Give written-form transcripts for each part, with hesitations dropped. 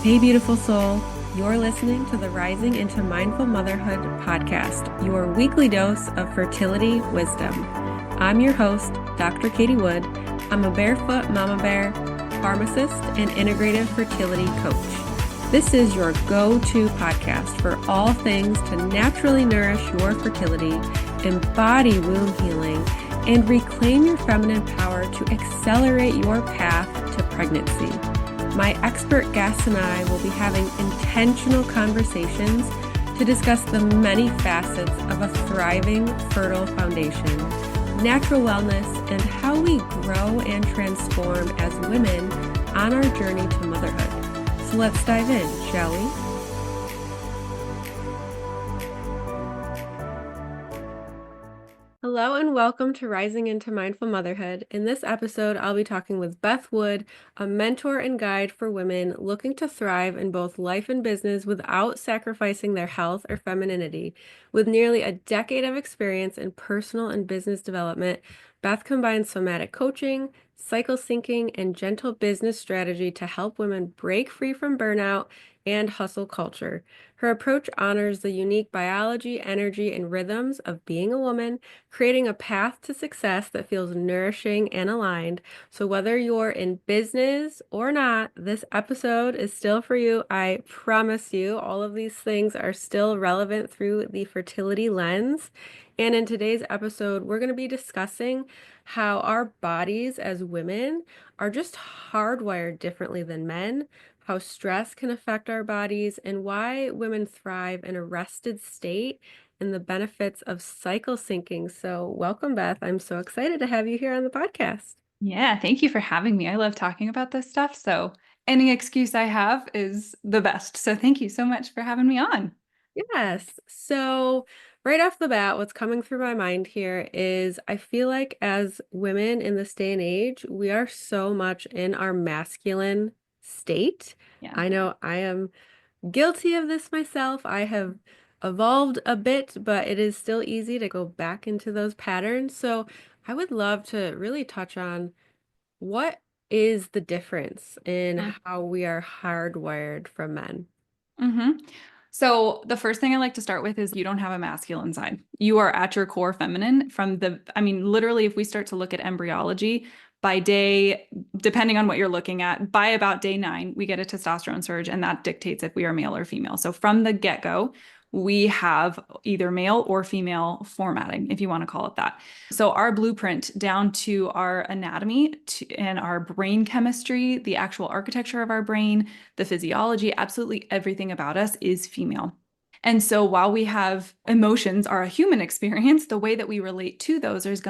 Hey, beautiful soul. You're listening to the Rising into Mindful Motherhood podcast, your weekly dose of fertility wisdom. I'm your host, Dr. Katie Wood. I'm a barefoot mama bear, pharmacist, and integrative fertility coach. This is your go-to podcast for all things to naturally nourish your fertility, embody womb healing, and reclaim your feminine power to accelerate your path to pregnancy. My expert guests and I will be having intentional conversations to discuss the many facets of a thriving, fertile foundation, natural wellness, and how we grow and transform as women on our journey to motherhood. So let's dive in, shall we? Hello and welcome to Rising into Mindful Motherhood. In this episode, I'll be talking with Beth Wood, a mentor and guide for women looking to thrive in both life and business without sacrificing their health or femininity. With nearly a decade of experience in personal and business development, Beth combines somatic coaching, cycle syncing, and gentle business strategy to help women break free from burnout and hustle culture. Her approach honors the unique biology, energy, and rhythms of being a woman, creating a path to success that feels nourishing and aligned. So whether you're in business or not, this episode is still for you. I promise you, all of these things are still relevant through the fertility lens. And in today's episode, we're going to be discussing how our bodies as women are just hardwired differently than men, how stress can affect our bodies, and why women thrive in a rested state, and the benefits of cycle syncing. So welcome, Beth. I'm so excited to have you here on the podcast. Yeah, thank you for having me. I love talking about this stuff. So any excuse I have is the best. So thank you so much for having me on. Yes. So right off the bat, what's coming through my mind here is I feel like as women in this day and age, we are so much in our masculine state. Yeah. I know I am guilty of this myself. I have evolved a bit, but it is still easy to go back into those patterns. So I would love to really touch on what is the difference in how we are hardwired from men. Mm-hmm. So the first thing I like to start with is you don't have a masculine side. You are at your core feminine literally, if we start to look at embryology, by day, depending on what you're looking at, by about day 9, we get a testosterone surge, and that dictates if we are male or female. So from the get-go, we have either male or female formatting, if you want to call it that. So our blueprint down to our anatomy and our brain chemistry, the actual architecture of our brain, the physiology, absolutely everything about us is female. And so while we have emotions are a human experience, the way that we relate to those it's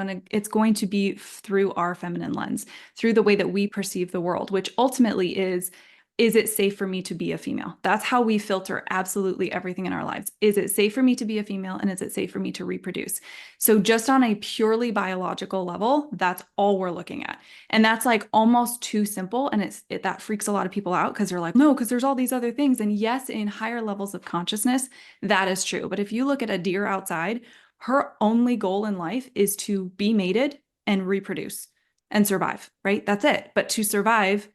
going to be through our feminine lens, through the way that we perceive the world, which ultimately is it safe for me to be a female? That's how we filter absolutely everything in our lives. Is it safe for me to be a female, and is it safe for me to reproduce? So just on a purely biological level, that's all we're looking at. And that's like almost too simple. And that freaks a lot of people out because they're like, no, because there's all these other things. And yes, in higher levels of consciousness, that is true. But if you look at a deer outside, her only goal in life is to be mated and reproduce and survive, right? That's it. But to survive,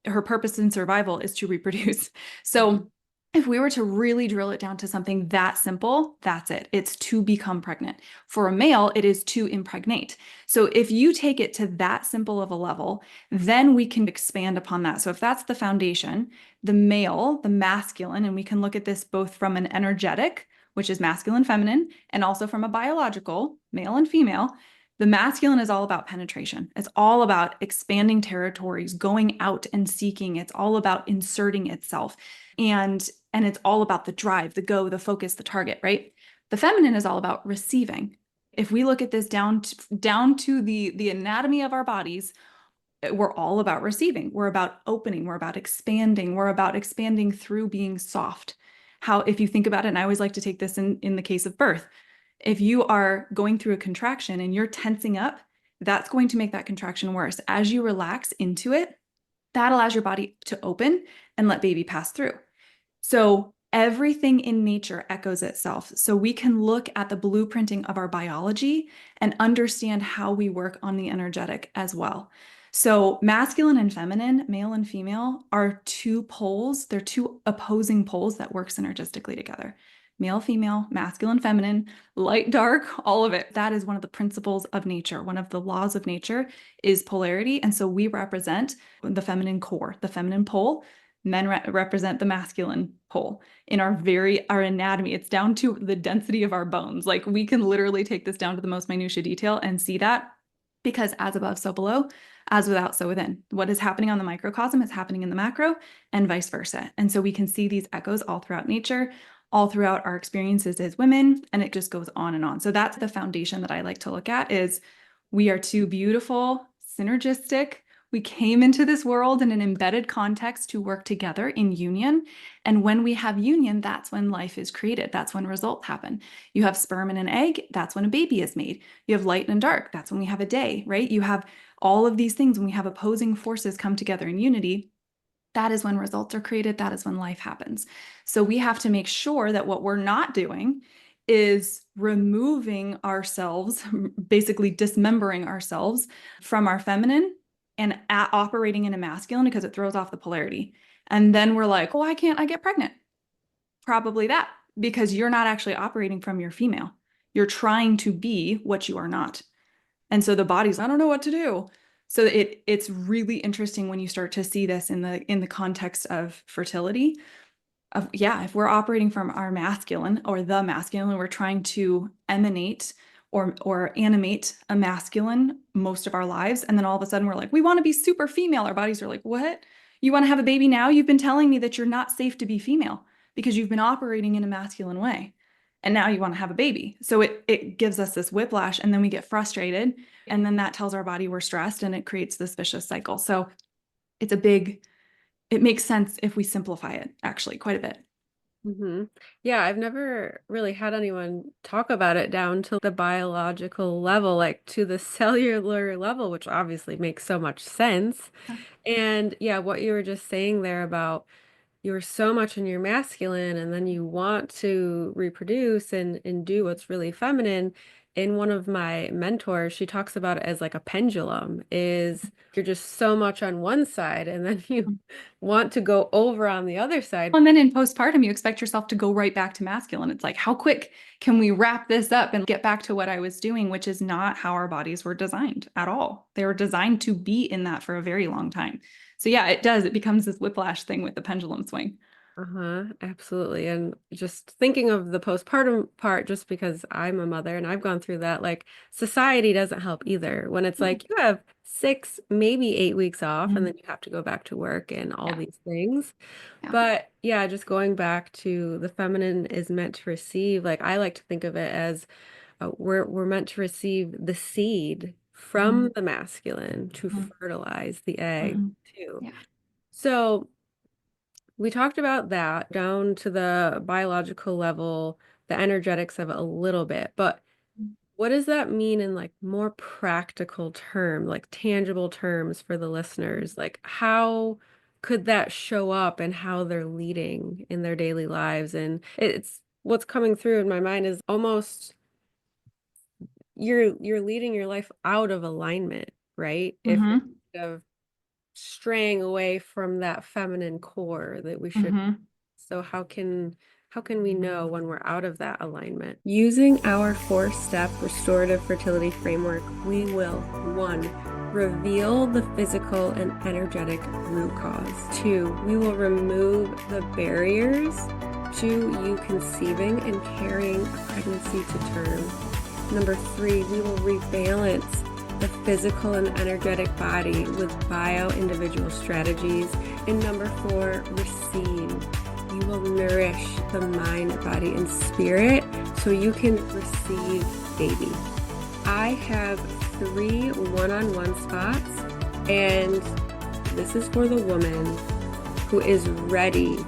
her purpose in survival is to reproduce. So if we were to really drill it down to something that simple, that's it. It's to become pregnant. For a male, it is to impregnate. So if you take it to that simple of a level, then we can expand upon that. So if that's the foundation, the male, the masculine, and we can look at this both from an energetic, which is masculine, feminine, and also from a biological, male and female. The masculine is all about penetration. It's all about expanding territories, going out and seeking. It's all about inserting itself. And it's all about the drive, the go, the focus, the target, right? The feminine is all about receiving. If we look at this down to the anatomy of our bodies, we're all about receiving. We're about opening. We're about expanding. We're about expanding through being soft. If you think about it, and I always like to take this in the case of birth, if you are going through a contraction and you're tensing up, that's going to make that contraction worse. As you relax into it, that allows your body to open and let baby pass through. So everything in nature echoes itself. So we can look at the blueprinting of our biology and understand how we work on the energetic as well. So masculine and feminine, male and female, are two poles. They're two opposing poles that work synergistically together. Male, female, masculine, feminine, light, dark, all of it. That is one of the principles of nature. One of the laws of nature is polarity. And so we represent the feminine core, the feminine pole. Men represent the masculine pole in our anatomy. It's down to the density of our bones. Like we can literally take this down to the most minutiae detail and see that, because as above, so below, as without, so within. What is happening on the microcosm is happening in the macro, and vice versa. And so we can see these echoes all throughout nature, all throughout our experiences as women, and it just goes on and on. So that's the foundation that I like to look at, is we are two beautiful, synergistic. We came into this world in an embedded context to work together in union. And when we have union, that's when life is created. That's when results happen. You have sperm and an egg, that's when a baby is made. You have light and dark, that's when we have a day, right? You have all of these things when we have opposing forces come together in unity. That is when results are created. That is when life happens. So we have to make sure that what we're not doing is removing ourselves, basically dismembering ourselves from our feminine and operating in a masculine, because it throws off the polarity. And then we're like, oh, why can't I get pregnant? Probably that, because you're not actually operating from your female. You're trying to be what you are not. And so the body's, I don't know what to do. So it's really interesting when you start to see this in the context of fertility. If we're operating from our masculine or the masculine, we're trying to emanate or animate a masculine most of our lives. And then all of a sudden we're like, we want to be super female. Our bodies are like, what? You want to have a baby now? You've been telling me that you're not safe to be female because you've been operating in a masculine way. And now you want to have a baby. So it gives us this whiplash, and then we get frustrated. And then that tells our body we're stressed, and it creates this vicious cycle. So it makes sense if we simplify it, actually, quite a bit. Yeah, I've never really had anyone talk about it down to the biological level, like to the cellular level, which obviously makes so much sense. And yeah, what you were just saying there about you're so much in your masculine and then you want to reproduce and do what's really feminine. In one of my mentors, she talks about it as like a pendulum, is you're just so much on one side and then you want to go over on the other side. And then in postpartum, you expect yourself to go right back to masculine. It's like, how quick can we wrap this up and get back to what I was doing, which is not how our bodies were designed at all. They were designed to be in that for a very long time. So yeah, it does. It becomes this whiplash thing with the pendulum swing. Absolutely. And just thinking of the postpartum part, just because I'm a mother and I've gone through that, like society doesn't help either. When it's like you have 6, maybe 8 weeks off, and then you have to go back to work and all Yeah. these things. Yeah. But yeah, just going back to the feminine is meant to receive, like I like to think of it as we're meant to receive the seed from the masculine to Mhm. fertilize the egg Mhm. too. Yeah. So we talked about that down to the biological level, the energetics of it a little bit, but what does that mean in like more practical term, like tangible terms for the listeners? Like how could that show up and how they're leading in their daily lives? And it's what's coming through in my mind is almost you're leading your life out of alignment, right? If you're Mm-hmm. kind of straying away from that feminine core that we should. Mm-hmm. So how can we know when we're out of that alignment? Using our 4-step restorative fertility framework, we will 1, reveal the physical and energetic root cause. 2, we will remove the barriers to you conceiving and carrying a pregnancy to term. Number 3, we will rebalance the physical and energetic body with bio-individual strategies. And number 4, receive. You will nourish the mind, body, and spirit so you can receive baby. I have 3 one-on-one spots, and this is for the woman who is ready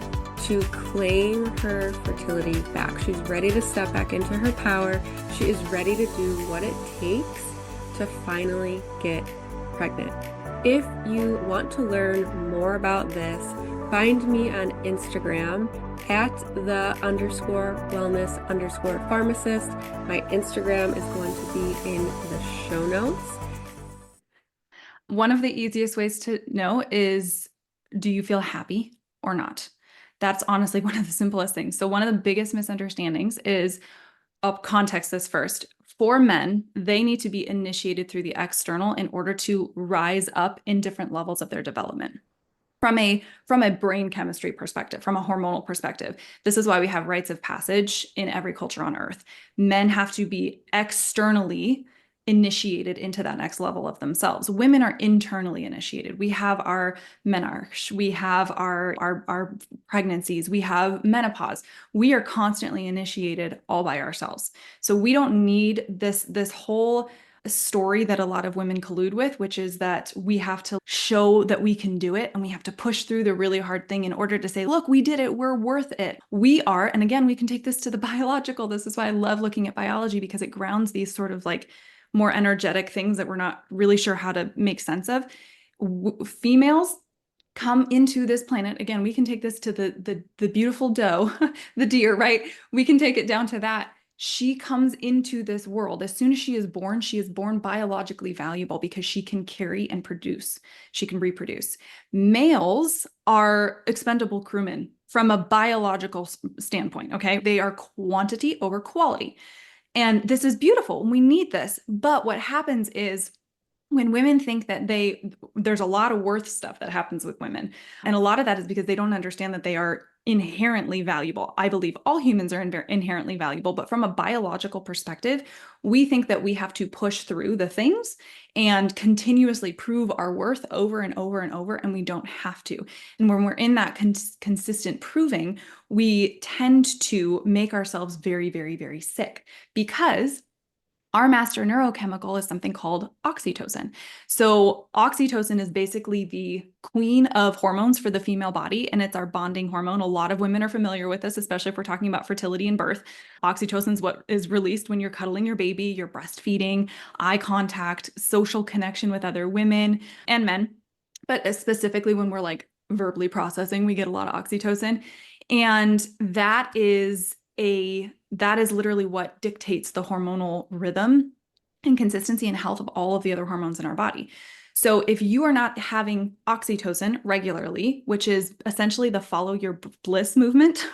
to claim her fertility back. She's ready to step back into her power. She is ready to do what it takes to finally get pregnant. If you want to learn more about this, find me on Instagram at the_wellness_pharmacist. My Instagram is going to be in the show notes. One of the easiest ways to know is, do you feel happy or not? That's honestly one of the simplest things. So one of the biggest misunderstandings is, I'll context this first. For men, they need to be initiated through the external in order to rise up in different levels of their development. From a brain chemistry perspective, from a hormonal perspective, this is why we have rites of passage in every culture on earth. Men have to be externally initiated into that next level of themselves. Women are internally initiated. We have our menarche, we have our pregnancies, we have menopause. We are constantly initiated all by ourselves. So we don't need this whole story that a lot of women collude with, which is that we have to show that we can do it and we have to push through the really hard thing in order to say, look, we did it, we're worth it. We are, and again, we can take this to the biological. This is why I love looking at biology, because it grounds these sort of like more energetic things that we're not really sure how to make sense of. Females come into this planet. Again, we can take this to the beautiful doe, the deer, right? We can take it down to that. She comes into this world. As soon as she is born biologically valuable because she can carry and produce. She can reproduce. Males are expendable crewmen from a biological standpoint, okay? They are quantity over quality. And this is beautiful. We need this. But what happens is, when women think that there's a lot of worth stuff that happens with women. And a lot of that is because they don't understand that they are inherently valuable. I believe all humans are inherently valuable, but from a biological perspective, we think that we have to push through the things and continuously prove our worth over and over and over, and we don't have to. And when we're in that consistent proving, we tend to make ourselves very, very, very sick, because our master neurochemical is something called oxytocin. So oxytocin is basically the queen of hormones for the female body, and it's our bonding hormone. A lot of women are familiar with this, especially if we're talking about fertility and birth. Oxytocin is what is released when you're cuddling your baby, you're breastfeeding, eye contact, social connection with other women and men. But specifically when we're like verbally processing, we get a lot of oxytocin. And that is literally what dictates the hormonal rhythm and consistency and health of all of the other hormones in our body. So if you are not having oxytocin regularly, which is essentially the follow your bliss movement,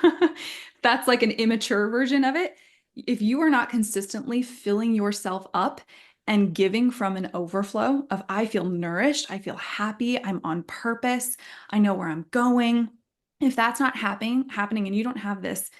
that's like an immature version of it. If you are not consistently filling yourself up and giving from an overflow of, I feel nourished, I feel happy, I'm on purpose, I know where I'm going. If that's not happening and you don't have this,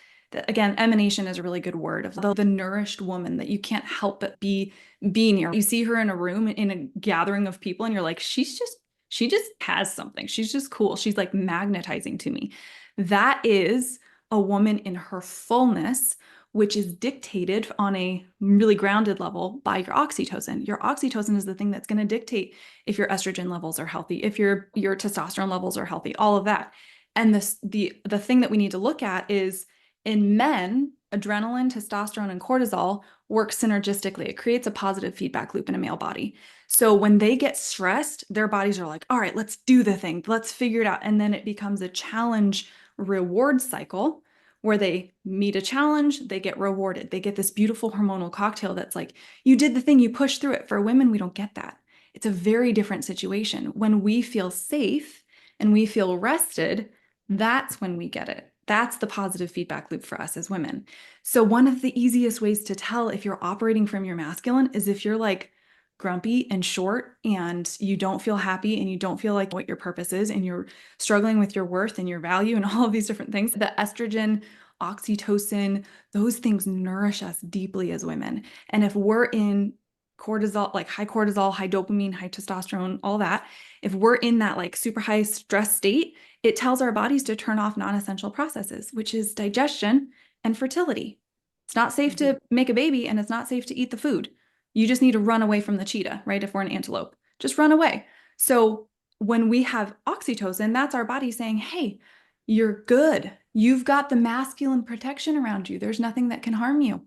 again, emanation is a really good word of the nourished woman that you can't help but be near. You see her in a room in a gathering of people and you're like, she just has something. She's just cool. She's like magnetizing to me. That is a woman in her fullness, which is dictated on a really grounded level by your oxytocin. Your oxytocin is the thing that's going to dictate if your estrogen levels are healthy, if your testosterone levels are healthy, all of that. And the thing that we need to look at is, in men, adrenaline, testosterone, and cortisol work synergistically. It creates a positive feedback loop in a male body. So when they get stressed, their bodies are like, all right, let's do the thing. Let's figure it out. And then it becomes a challenge reward cycle where they meet a challenge, they get rewarded. They get this beautiful hormonal cocktail that's like, you did the thing, you pushed through it. For women, we don't get that. It's a very different situation. When we feel safe and we feel rested, that's when we get it. That's the positive feedback loop for us as women. So one of the easiest ways to tell if you're operating from your masculine is if you're like grumpy and short and you don't feel happy and you don't feel like what your purpose is and you're struggling with your worth and your value and all of these different things. The estrogen, oxytocin, those things nourish us deeply as women. And if we're in cortisol, like high cortisol, high dopamine, high testosterone, all that, if we're in that like super high stress state, it tells our bodies to turn off non-essential processes, which is digestion and fertility. It's not safe to make a baby and it's not safe to eat the food. You just need to run away from the cheetah, right? If we're an antelope, just run away. So when we have oxytocin, that's our body saying, hey, you're good. You've got the masculine protection around you. There's nothing that can harm you,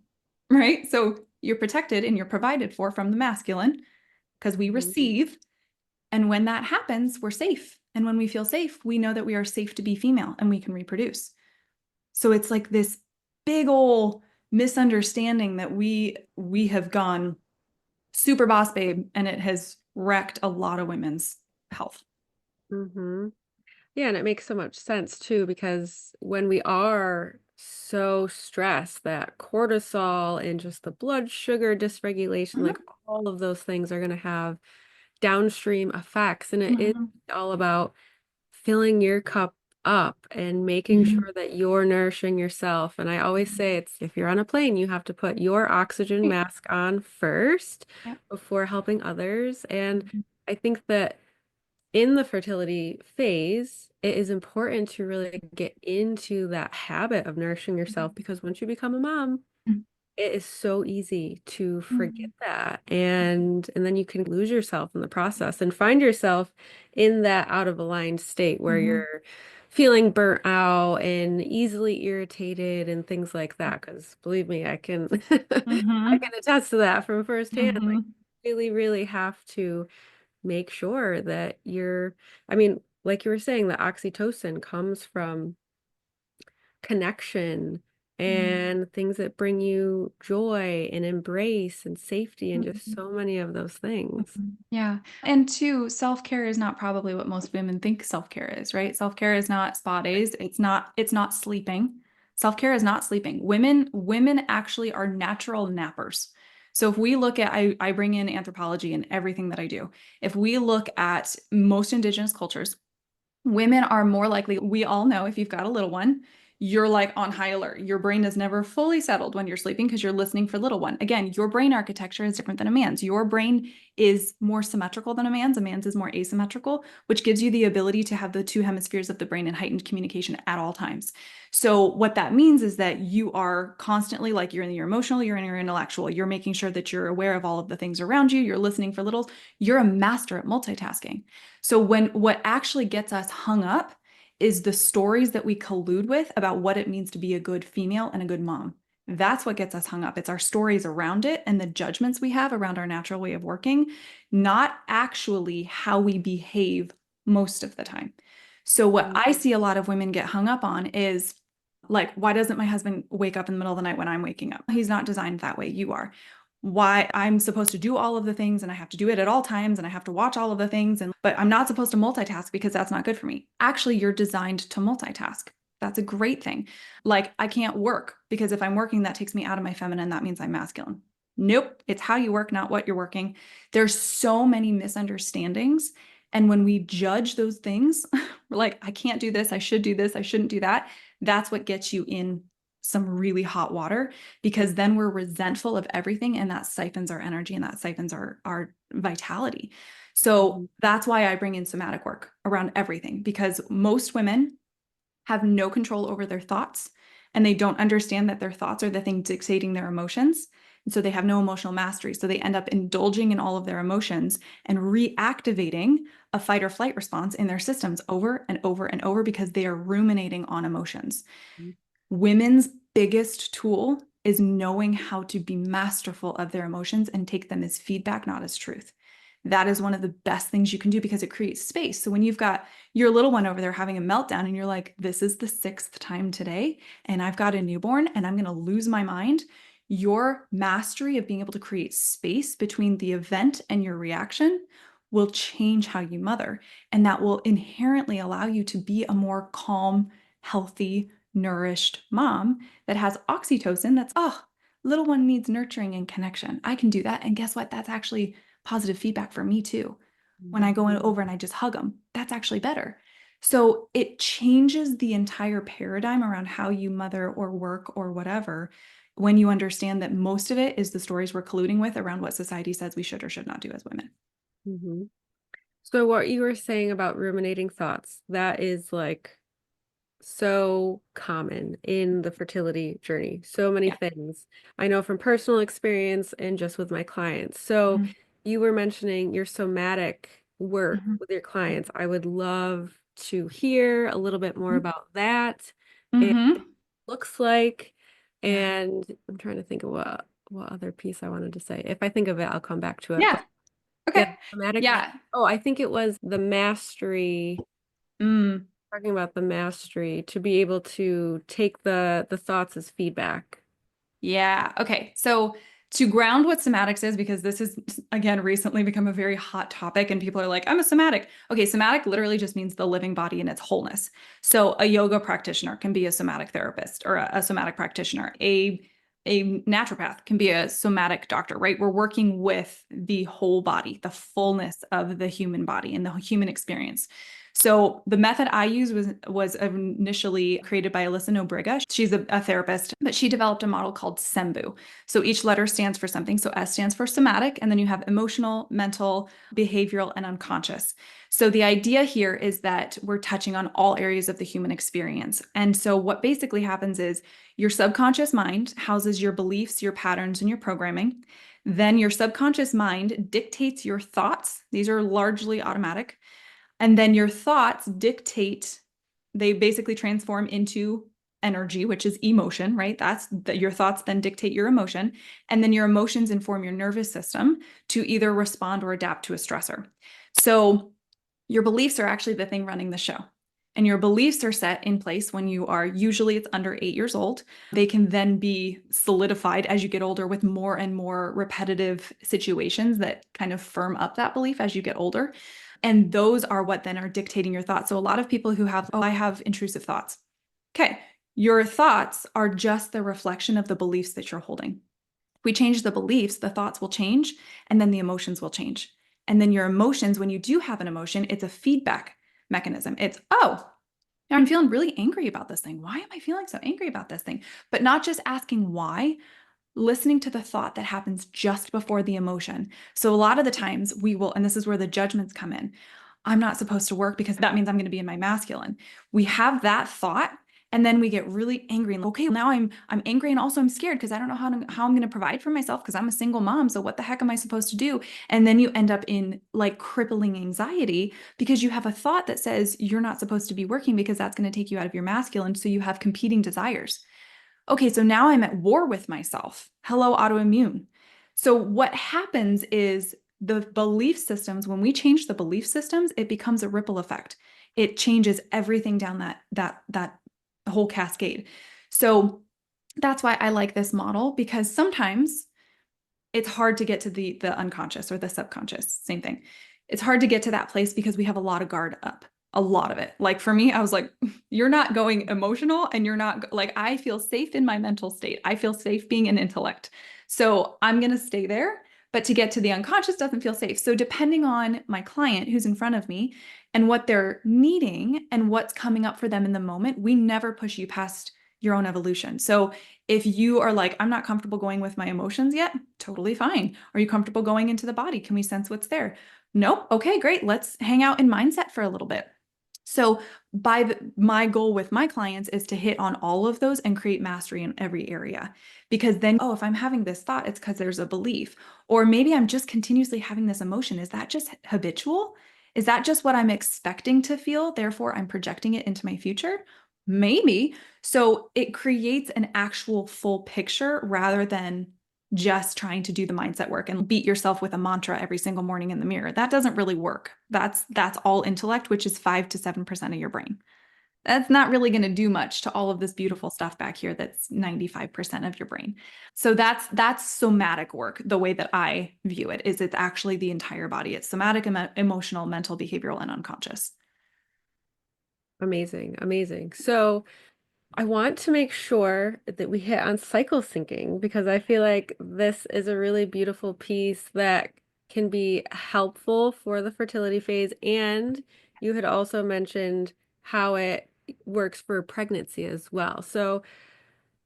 right? So you're protected and you're provided for from the masculine because we receive. And when that happens, we're safe. And when we feel safe, we know that we are safe to be female and we can reproduce. So it's like this big old misunderstanding that we have gone super boss babe, and it has wrecked a lot of women's health. Mm-hmm. Yeah, and it makes so much sense too, because when we are so stressed, that cortisol and just the blood sugar dysregulation, like Mhm. all of those things are going to have downstream effects. And it is Mhm. all about filling your cup up and making Mhm. sure that you're nourishing yourself. And I always say it's if you're on a plane, you have to put your oxygen Right. mask on first Yep. before helping others. And Mhm. I think that in the fertility phase, it is important to really get into that habit of nourishing yourself because once you become a mom, it is so easy to forget Mhm. that and then you can lose yourself in the process and find yourself in that out of aligned state where Mhm. you're feeling burnt out and easily irritated and things like that. Because believe me, I can I Mhm. can attest to that from firsthand. Like Mhm. really, really have to make sure that I mean, like you were saying, the oxytocin comes from connection and things that bring you joy and embrace and safety and just Mhm. so many of those things. Yeah. And two, self-care is not probably what most women think self-care is, right? Self-care is not spa days. It's not sleeping. Self-care is not sleeping. Women actually are natural nappers. So if we look at, I bring in anthropology in everything that I do. If we look at most indigenous cultures, women are more likely, we all know if you've got a little one, you're like on high alert. Your brain is never fully settled when you're sleeping because you're listening for little one. Again, your brain architecture is different than a man's. Your brain is more symmetrical than a man's. A man's is more asymmetrical, which gives you the ability to have the two hemispheres of the brain in heightened communication at all times. So what that means is that you are constantly like you're in your emotional, you're in your intellectual, you're making sure that you're aware of all of the things around you, you're listening for littles, you're a master at multitasking. So when what actually gets us hung up is the stories that we collude with about what it means to be a good female and a good mom. That's what gets us hung up. It's our stories around it and the judgments we have around our natural way of working, not actually how we behave most of the time. So, what I Mhm. see a lot of women get hung up on is like, why doesn't my husband wake up in the middle of the night when I'm waking up? He's not designed that way. You are. Why I'm supposed to do all of the things and I have to do it at all times and I have to watch all of the things but I'm not supposed to multitask because that's not good for me. Actually, you're designed to multitask. That's a great thing. Like I can't work because if I'm working that takes me out of my feminine, that means I'm masculine. Nope, it's how you work, not what you're working. There's so many misunderstandings and when we judge those things, we're like I can't do this, I should do this, I shouldn't do that. That's what gets you in some really hot water because then we're resentful of everything and that siphons our energy and that siphons our vitality. So Mhm. that's why I bring in somatic work around everything because most women have no control over their thoughts and they don't understand that their thoughts are the thing dictating their emotions. And so they have no emotional mastery. So they end up indulging in all of their emotions and reactivating a fight or flight response in their systems over and over and over because they are ruminating on emotions. Women's biggest tool is knowing how to be masterful of their emotions and take them as feedback, not as truth. That is one of the best things you can do because it creates space. So when you've got your little one over there having a meltdown and you're like, this is the sixth time today, and I've got a newborn and I'm going to lose my mind, your mastery of being able to create space between the event and your reaction will change how you mother. And that will inherently allow you to be a more calm, healthy, nourished mom that has oxytocin that's, oh, little one needs nurturing and connection. I can do that. And guess what? That's actually positive feedback for me too. When I go over and I just hug them, that's actually better. So it changes the entire paradigm around how you mother or work or whatever when you understand that most of it is the stories we're colluding with around what society says we should or should not do as women. Mhm. So what you were saying about ruminating thoughts, that is like so common in the fertility journey. So many Yeah. things I know from personal experience and just with my clients. So Mhm. you were mentioning your somatic work Mhm. with your clients. I would love to hear a little bit more about that and what it Mhm. looks like. Yeah. And I'm trying to think of what other piece I wanted to say. If I think of it, I'll come back to it. But Yeah. yeah, Okay. somatic. Yeah. Oh, I think it was the mastery Mm. talking about the mastery to be able to take the thoughts as feedback. Yeah. Okay. So To ground what somatics is, because this has, again, recently become a very hot topic and people are like, I'm a somatic. Okay, somatic literally just means the living body in its wholeness. So a yoga practitioner can be a somatic therapist or a somatic practitioner. A naturopath can be a somatic doctor, right? We're working with the whole body, the fullness of the human body and the human experience. So the method I use was initially created by Alyssa Nobriga. She's a therapist, but she developed a model called SEMBU. So each letter stands for something. So S stands for somatic, and then you have emotional, mental, behavioral, and unconscious. So the idea here is that we're touching on all areas of the human experience. And so what basically happens is your subconscious mind houses your beliefs, your patterns, and your programming. Then your subconscious mind dictates your thoughts. These are largely automatic. And then your thoughts dictate, they basically transform into energy, which is emotion, right? That's that your thoughts then dictate your emotion. And then your emotions inform your nervous system to either respond or adapt to a stressor. So your beliefs are actually the thing running the show. And your beliefs are set in place when you are, usually it's under 8 years old. They can then be solidified as you get older with more and more repetitive situations that kind of firm up that belief as you get older. And those are what then are dictating your thoughts. So a lot of people who have, oh, I have intrusive thoughts. Okay, your thoughts are just the reflection of the beliefs that you're holding. If we change the beliefs, the thoughts will change, and then the emotions will change. And then your emotions, when you do have an emotion, it's a feedback mechanism. It's, oh, I'm feeling really angry about this thing. Why am I feeling so angry about this thing? But not just asking why, listening to the thought that happens just before the emotion. So a lot of the times we will, and this is where the judgments come in. I'm not supposed to work because that means I'm going to be in my masculine. We have that thought and then we get really angry and okay, now I'm angry and also I'm scared because I don't know how I'm going to provide for myself because I'm a single mom. So what the heck am I supposed to do? And then you end up in like crippling anxiety because you have a thought that says you're not supposed to be working because that's going to take you out of your masculine. So you have competing desires. Okay, so now I'm at war with myself. Hello, autoimmune. So what happens is the belief systems, when we change the belief systems, it becomes a ripple effect. It changes everything down that whole cascade. So that's why I like this model, because sometimes it's hard to get to the unconscious or the subconscious, same thing. It's hard to get to that place because we have a lot of guard up, a lot of it. Like for me, I was like, you're not going emotional and you're not like, I feel safe in my mental state. I feel safe being an intellect. So I'm going to stay there. But to get to the unconscious doesn't feel safe. So depending on my client who's in front of me and what they're needing and what's coming up for them in the moment, we never push you past your own evolution. So if you are like, I'm not comfortable going with my emotions yet, totally fine. Are you comfortable going into the body? Can we sense what's there? Nope. Okay, great. Let's hang out in mindset for a little bit. So my goal with my clients is to hit on all of those and create mastery in every area. Because then, oh, if I'm having this thought, it's because there's a belief. Or maybe I'm just continuously having this emotion. Is that just habitual? Is that just what I'm expecting to feel? Therefore, I'm projecting it into my future? Maybe. So it creates an actual full picture rather than just trying to do the mindset work and beat yourself with a mantra every single morning in the mirror. That doesn't really work. That's all intellect, which is 5 to 7% of your brain. That's not really going to do much to all of this beautiful stuff back here that's 95% of your brain. So that's somatic work. The way that I view it is it's actually the entire body. It's somatic, emotional, mental, behavioral, and unconscious. Amazing, amazing. So I want to make sure that we hit on cycle syncing because I feel like this is a really beautiful piece that can be helpful for the fertility phase. And you had also mentioned how it works for pregnancy as well. So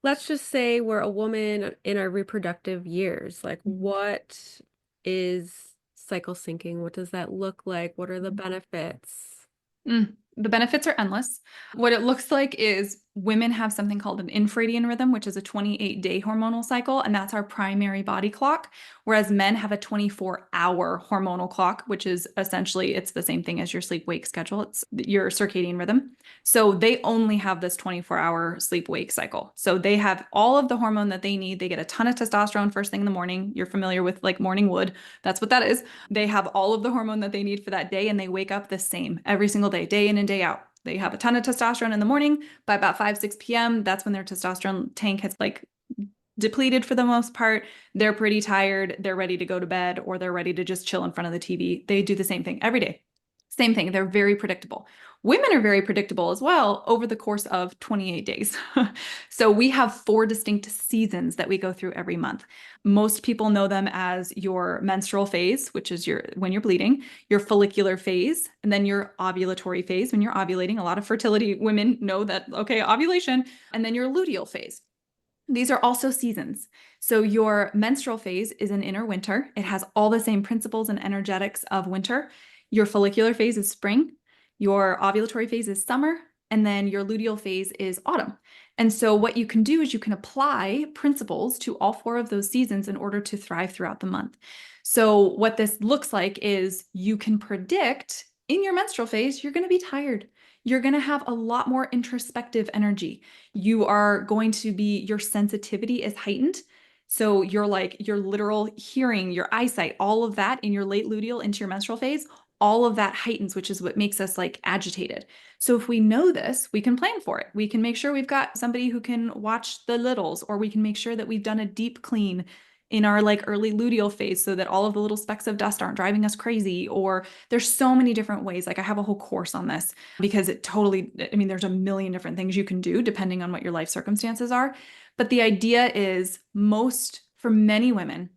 let's just say we're a woman in our reproductive years. Like, what is cycle syncing? What does that look like? What are the benefits? The benefits are endless. What it looks like is women have something called an infradian rhythm, which is a 28-day hormonal cycle, and that's our primary body clock, whereas men have a 24-hour hormonal clock, which is essentially, it's the same thing as your sleep-wake schedule. It's your circadian rhythm. So they only have this 24-hour sleep-wake cycle. So they have all of the hormone that they need. They get a ton of testosterone first thing in the morning. You're familiar with like morning wood. That's what that is. They have all of the hormone that they need for that day, and they wake up the same every single day in and day out. They have a ton of testosterone in the morning. By about 5, 6 p.m., that's when their testosterone tank has like depleted for the most part. They're pretty tired. They're ready to go to bed, or they're ready to just chill in front of the TV. They do the same thing every day. Same thing. They're very predictable. Women are very predictable as well over the course of 28 days. So we have 4 distinct seasons that we go through every month. Most people know them as your menstrual phase, which is your when you're bleeding, your follicular phase, and then your ovulatory phase when you're ovulating. A lot of fertility women know that, okay, ovulation, and then your luteal phase. These are also seasons. So your menstrual phase is an inner winter. It has all the same principles and energetics of winter. Your follicular phase is spring. Your ovulatory phase is summer. And then your luteal phase is autumn. And so what you can do is you can apply principles to all 4 of those seasons in order to thrive throughout the month. So what this looks like is you can predict in your menstrual phase, you're going to be tired. You're going to have a lot more introspective energy. You are going to be, your sensitivity is heightened. So you're like, your literal hearing, your eyesight, all of that in your late luteal into your menstrual phase, all of that heightens, which is what makes us like agitated. So if we know this, we can plan for it. We can make sure we've got somebody who can watch the littles, or we can make sure that we've done a deep clean in our like early luteal phase so that all of the little specks of dust aren't driving us crazy. Or there's so many different ways. Like I have a whole course on this because it totally, I mean, there's a million different things you can do depending on what your life circumstances are. But the idea is for many women,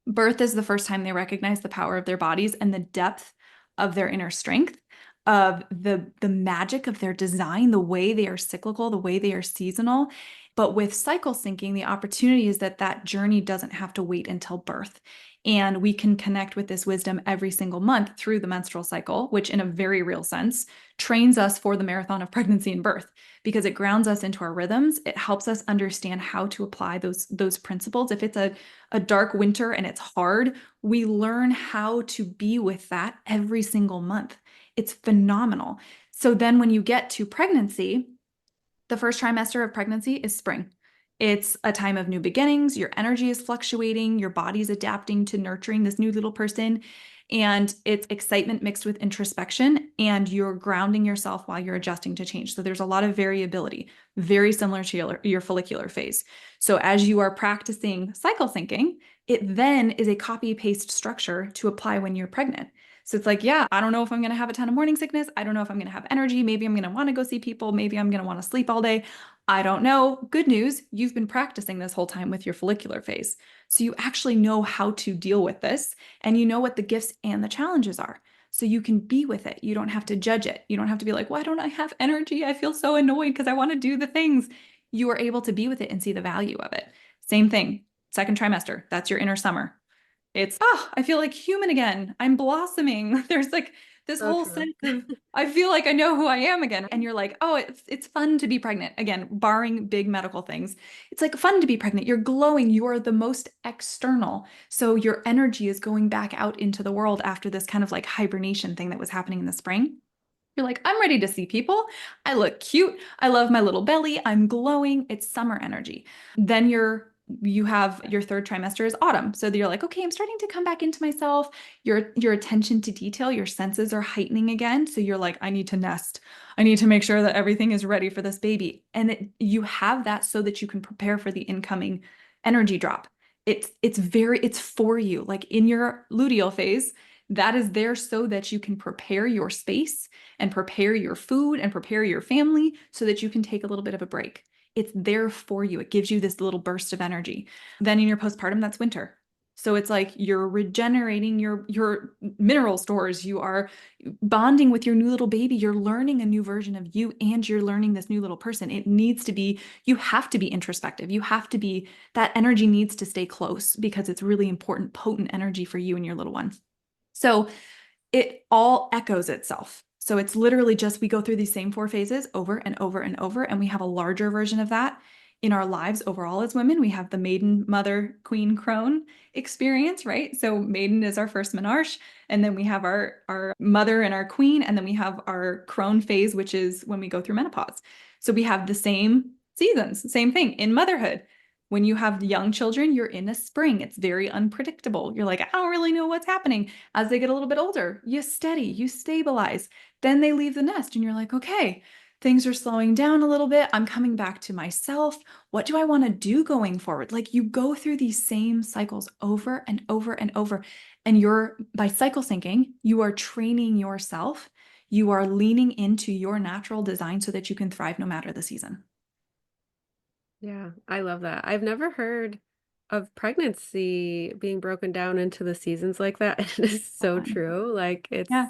birth is the first time they recognize the power of their bodies and the depth of their inner strength, of the magic of their design, the way they are cyclical, the way they are seasonal. But with cycle syncing, the opportunity is that that journey doesn't have to wait until birth. And we can connect with this wisdom every single month through the menstrual cycle, which in a very real sense trains us for the marathon of pregnancy and birth because it grounds us into our rhythms. It helps us understand how to apply those principles. If it's a dark winter and it's hard, we learn how to be with that every single month. It's phenomenal. So then when you get to pregnancy, the first trimester of pregnancy is spring. It's a time of new beginnings. Your energy is fluctuating. Your body's adapting to nurturing this new little person. And it's excitement mixed with introspection, and you're grounding yourself while you're adjusting to change. So there's a lot of variability, very similar to your follicular phase. So as you are practicing cycle syncing, it then is a copy paste structure to apply when you're pregnant. So it's like, yeah, I don't know if I'm going to have a ton of morning sickness. I don't know if I'm going to have energy. Maybe I'm going to want to go see people. Maybe I'm going to want to sleep all day. I don't know. Good news, you've been practicing this whole time with your follicular phase. So you actually know how to deal with this, and you know what the gifts and the challenges are. So you can be with it. You don't have to judge it. You don't have to be like, why don't I have energy? I feel so annoyed because I want to do the things. You are able to be with it and see the value of it. Same thing, second trimester, that's your inner summer. It's, oh, I feel like human again. I'm blossoming. There's like this So whole true. sense of, I feel like I know who I am again. And you're like, oh, it's fun to be pregnant. Again, barring big medical things. It's like fun to be pregnant. You're glowing. You are the most external. So your energy is going back out into the world after this kind of like hibernation thing that was happening in the spring. You're like, I'm ready to see people. I look cute. I love my little belly. I'm glowing. It's summer energy. Then you have your third trimester is autumn. So you're like, okay, I'm starting to come back into myself. Your attention to detail, your senses are heightening again. So you're like, I need to nest. I need to make sure that everything is ready for this baby. And you have that so that you can prepare for the incoming energy drop. It's for you. Like in your luteal phase, that is there so that you can prepare your space and prepare your food and prepare your family so that you can take a little bit of a break. It's there for you. It gives you this little burst of energy. Then in your postpartum, that's winter. So it's like you're regenerating your mineral stores. You are bonding with your new little baby. You're learning a new version of you, and you're learning this new little person. It needs to be, you have to be introspective. You have to be, that energy needs to stay close because it's really important, potent energy for you and your little one. So it all echoes itself. So it's literally just we go through these same 4 phases over and over and over, and we have a larger version of that in our lives overall as women. We have the maiden, mother, queen, crone experience, right? So maiden is our first menarche, and then we have our mother and our queen, and then we have our crone phase, which is when we go through menopause. So we have the same seasons, same thing in motherhood. When you have young children, you're in a spring. It's very unpredictable. You're like, I don't really know what's happening. As they get a little bit older, you steady, you stabilize. Then they leave the nest and you're like, okay, things are slowing down a little bit. I'm coming back to myself. What do I want to do going forward? Like you go through these same cycles over and over and over. And by cycle syncing, you are training yourself. You are leaning into your natural design so that you can thrive no matter the season. Yeah, I love that. I've never heard of pregnancy being broken down into the seasons like that. It is so Fun. true. Like Yeah.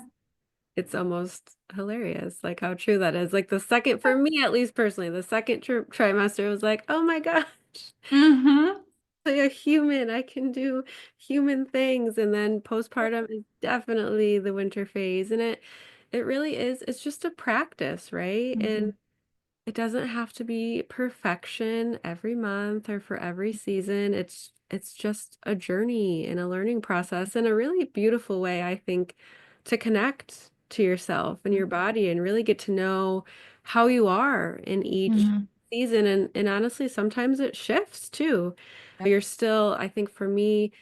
it's almost hilarious, like how true that is. Like the second, for me at least personally, the second trimester was like, oh my gosh, Mm-hmm. like a human, I can do human things. And then postpartum is definitely the winter phase, and it really is. It's just a practice, right? Mm-hmm. And it doesn't have to be perfection every month or for every season. It's just a journey and a learning process and a really beautiful way, I think, to connect to yourself and your body and really get to know how you are in each Mm-hmm. season. And honestly, sometimes it shifts too. You're still, I think for me,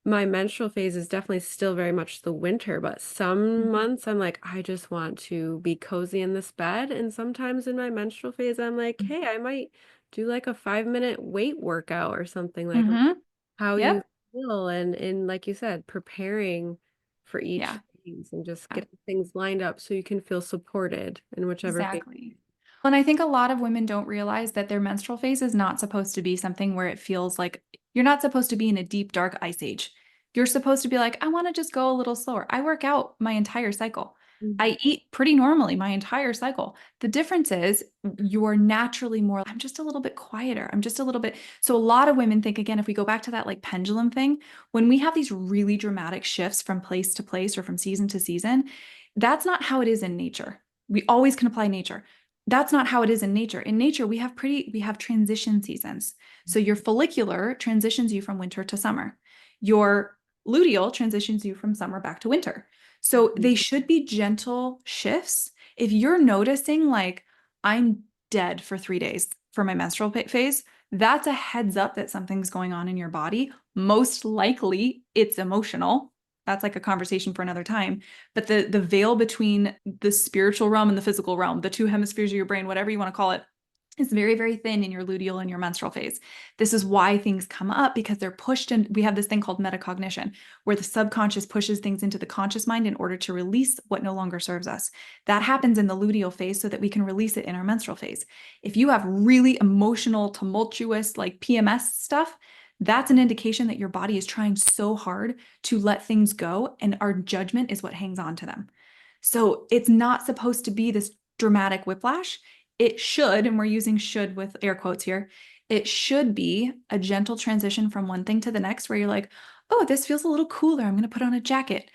my menstrual phase is definitely still very much the winter, but some months I'm like, I just want to be cozy in this bed. And sometimes in my menstrual phase, I'm like, hey, I might do like a 5 minute weight workout or something like Mm-hmm. how you Yep. feel. And like you said, preparing for each Yeah. phase and just Yeah. getting things lined up so you can feel supported in whichever phase. Exactly. And I think a lot of women don't realize that their menstrual phase is not supposed to be something where it feels like you're not supposed to be in a deep, dark ice age. You're supposed to be like, I want to just go a little slower. I work out my entire cycle. Mhm. I eat pretty normally my entire cycle. The difference is you're naturally more, I'm just a little bit quieter. I'm just a little bit. So a lot of women think, again, if we go back to that like pendulum thing, when we have these really dramatic shifts from place to place or from season to season, that's not how it is in nature. We always can apply nature. That's not how it is in nature. In nature, we have transition seasons. So your follicular transitions you from winter to summer. Your luteal transitions you from summer back to winter. So Mhm. they should be gentle shifts. If you're noticing like I'm dead for 3 days for my menstrual phase, that's a heads up that something's going on in your body. Most likely it's emotional. That's like a conversation for another time. But the veil between the spiritual realm and the physical realm, the two hemispheres of your brain, whatever you want to call it, is very, very thin in your luteal and your menstrual phase. This is why things come up because they're pushed in. We have this thing called metacognition, where the subconscious pushes things into the conscious mind in order to release what no longer serves us. That happens in the luteal phase so that we can release it in our menstrual phase. If you have really emotional, tumultuous, like PMS stuff, that's an indication that your body is trying so hard to let things go, and our judgment is what hangs on to them. So it's not supposed to be this dramatic whiplash. It should, and we're using should with air quotes here, it should be a gentle transition from one thing to the next where you're like, oh, this feels a little cooler. I'm going to put on a jacket.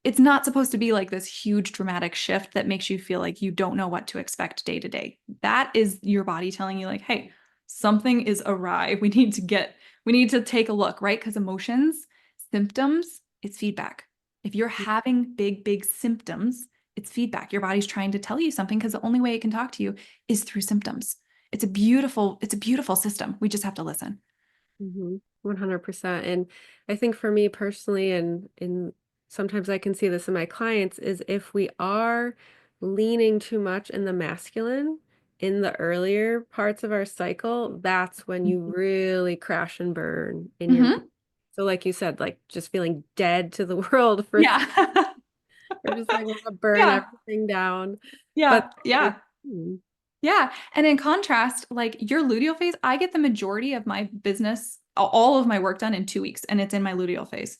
It's not supposed to be like this huge dramatic shift that makes you feel like you don't know what to expect day to day. That is your body telling you, like, hey, something is awry. We need to take a look, right? Because emotions, symptoms, it's feedback. If you're having big, big symptoms, it's feedback. Your body's trying to tell you something because the only way it can talk to you is through symptoms. It's a beautiful system. We just have to listen. 100%. And I think for me personally, and sometimes I can see this in my clients, is if we are leaning too much in the masculine in the earlier parts of our cycle, that's when you really crash and burn in your. Mm-hmm. So like you said, like just feeling dead to the world for Yeah. or just like want to burn Yeah. everything down. But Yeah. like, Yeah. Yeah. And in contrast, like your luteal phase, I get the majority of my business, all of my work done in 2 weeks, and it's in my luteal phase.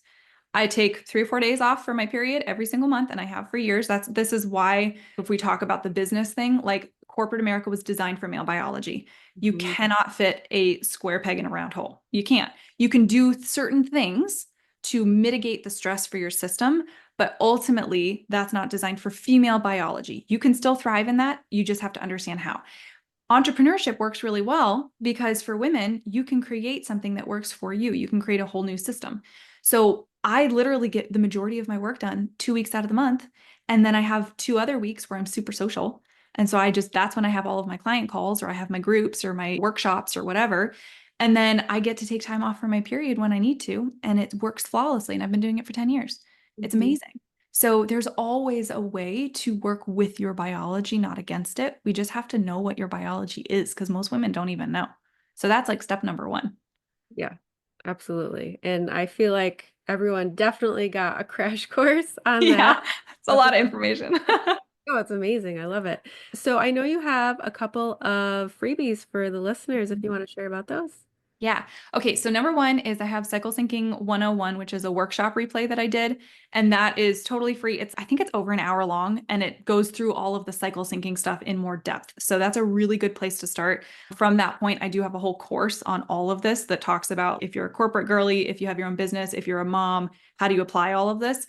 I take 3 or 4 days off for my period every single month, and I have for years. This is why if we talk about the business thing, like corporate America was designed for male biology. You Mhm. cannot fit a square peg in a round hole. You can't. You can do certain things to mitigate the stress for your system, but ultimately that's not designed for female biology. You can still thrive in that. You just have to understand how. Entrepreneurship works really well because for women, you can create something that works for you. You can create a whole new system. So I literally get the majority of my work done 2 weeks out of the month. And then I have 2 other weeks where I'm super social. And so that's when I have all of my client calls or I have my groups or my workshops or whatever. And then I get to take time off for my period when I need to. And it works flawlessly. And I've been doing it for 10 years. It's Mhm. amazing. So there's always a way to work with your biology, not against it. We just have to know what your biology is because most women don't even know. So that's like step number one. Yeah, absolutely. And I feel like everyone definitely got a crash course on that. Yeah, it's a lot of information. Oh, it's amazing. I love it. So I know you have a couple of freebies for the listeners if you want to share about those. Yeah. Okay. So number one is I have Cycle Syncing 101, which is a workshop replay that I did. And that is totally free. I think it's over an hour long and it goes through all of the cycle syncing stuff in more depth. So that's a really good place to start. From that point, I do have a whole course on all of this that talks about if you're a corporate girly, if you have your own business, if you're a mom, how do you apply all of this?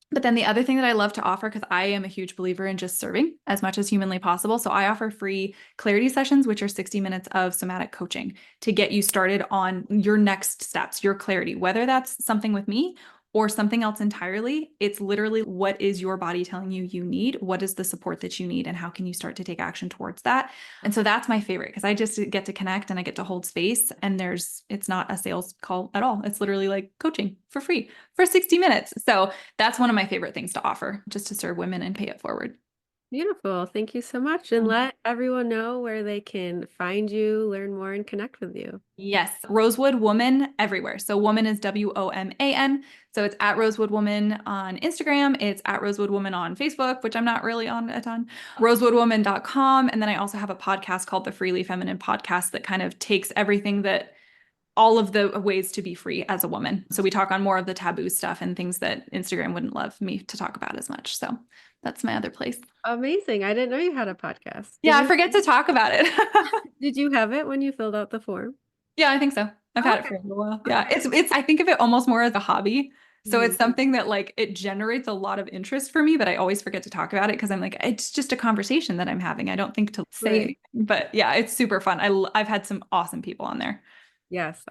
But then the other thing that I love to offer, because I am a huge believer in just serving as much as humanly possible. So I offer free clarity sessions, which are 60 minutes of somatic coaching to get you started on your next steps, your clarity, whether that's something with me or something else entirely. It's literally what is your body telling you you need? What is the support that you need? And how can you start to take action towards that? And so that's my favorite because I just get to connect and I get to hold space. And it's not a sales call at all. It's literally like coaching for free for 60 minutes. So that's one of my favorite things to offer, just to serve women and pay it forward. Beautiful. Thank you so much. And let everyone know where they can find you, learn more, and connect with you. Yes, Rosewood Woman everywhere. So woman is WOMAN. So it's at Rosewood Woman on Instagram. It's at Rosewood Woman on Facebook, which I'm not really on a ton. Rosewoodwoman.com. And then I also have a podcast called the Freely Feminine Podcast that kind of takes everything that all of the ways to be free as a woman. So we talk on more of the taboo stuff and things that Instagram wouldn't love me to talk about as much. So that's my other place. Amazing. I didn't know you had a podcast. Yeah, I forget to talk about it. Did you have it when you filled out the form? Yeah, I think so. I've had it Okay. for a little while. Yeah, it's I think of it almost more as a hobby. So it's Mhm. something that like it generates a lot of interest for me, but I always forget to talk about it because I'm like, it's just a conversation that I'm having. I don't think to say Right. anything. But yeah, it's super fun. I've had some awesome people on there. Yes,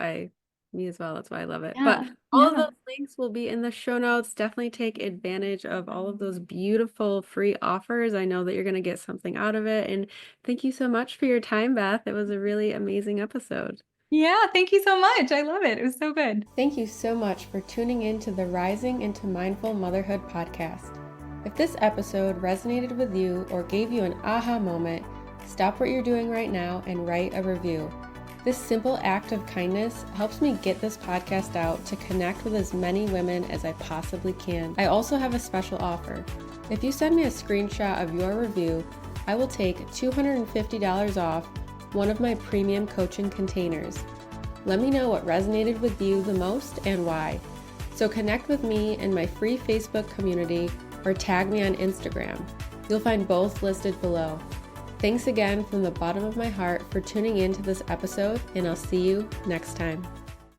me as well. That's why I love it. But Yeah. all of Yeah. those links will be in the show notes. Definitely take advantage of all of those beautiful free offers. I know that you're going to get something out of it. And thank you so much for your time, Beth. It was a really amazing episode. Yeah, thank you so much. I love it. It was so good. Thank you so much for tuning in to the Rising into Mindful Motherhood podcast. If this episode resonated with you or gave you an aha moment, stop what you're doing right now and write a review. This simple act of kindness helps me get this podcast out to connect with as many women as I possibly can. I also have a special offer. If you send me a screenshot of your review, I will take $250 off one of my premium coaching containers. Let me know what resonated with you the most and why. So connect with me in my free Facebook community or tag me on Instagram. You'll find both listed below. Thanks again from the bottom of my heart for tuning in to this episode, and I'll see you next time.